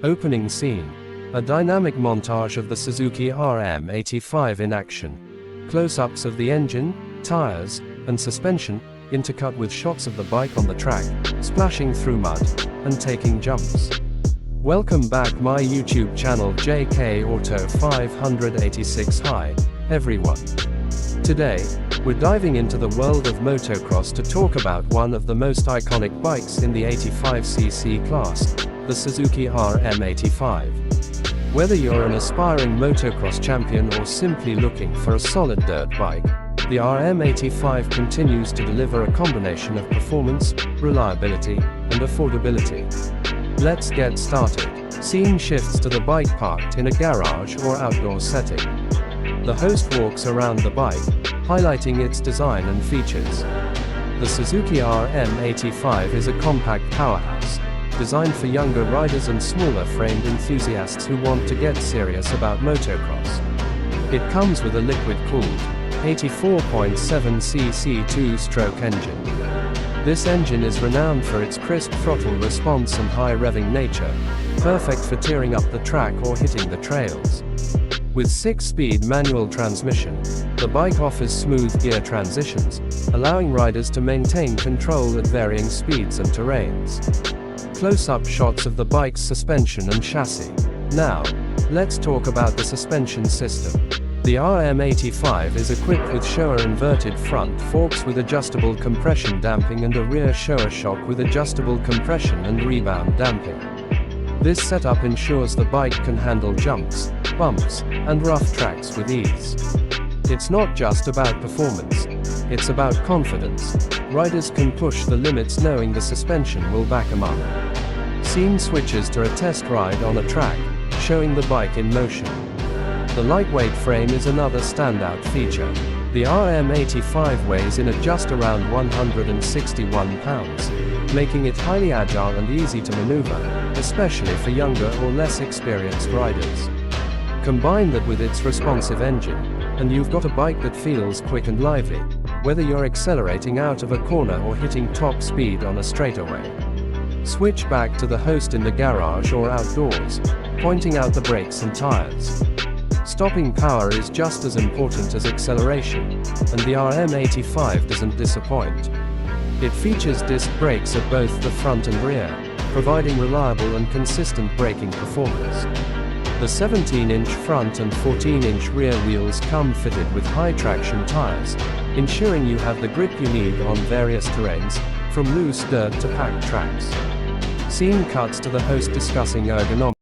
Opening scene. A dynamic montage of the Suzuki RM85 in action. Close-ups of the engine, tires, and suspension, intercut with shots of the bike on the track, splashing through mud, and taking jumps. Welcome back my YouTube channel JK Auto 586. Hi, everyone. Today, we're diving into the world of motocross to talk about one of the most iconic bikes in the 85cc class, the Suzuki RM85. Whether you're an aspiring motocross champion or simply looking for a solid dirt bike, the RM85 continues to deliver a combination of performance, reliability, and affordability. Let's get started. Scene shifts to the bike parked in a garage or outdoor setting. The host walks around the bike, highlighting its design and features. The Suzuki RM85 is a compact powerhouse, designed for younger riders and smaller-framed enthusiasts who want to get serious about motocross. It comes with a liquid-cooled, 84.7cc two-stroke engine. This engine is renowned for its crisp throttle response and high revving nature, perfect for tearing up the track or hitting the trails. With 6-speed manual transmission, the bike offers smooth gear transitions, allowing riders to maintain control at varying speeds and terrains. Close-up shots of the bike's suspension and chassis. Now, let's talk about the suspension system. The RM85 is equipped with Showa inverted front forks with adjustable compression damping and a rear Showa shock with adjustable compression and rebound damping. This setup ensures the bike can handle jumps, bumps, and rough tracks with ease. It's not just about performance, it's about confidence. Riders can push the limits knowing the suspension will back them up. Scene switches to a test ride on a track, showing the bike in motion. The lightweight frame is another standout feature. The RM85 weighs in at just around 161 pounds, making it highly agile and easy to maneuver, especially for younger or less experienced riders. Combine that with its responsive engine, and you've got a bike that feels quick and lively, whether you're accelerating out of a corner or hitting top speed on a straightaway. Switch back to the host in the garage or outdoors, pointing out the brakes and tires. Stopping power is just as important as acceleration, and the RM85 doesn't disappoint. It features disc brakes at both the front and rear, providing reliable and consistent braking performance. The 17-inch front and 14-inch rear wheels come fitted with high-traction tires, ensuring you have the grip you need on various terrains, from loose dirt to packed tracks. Scene cuts to the host discussing ergonomics.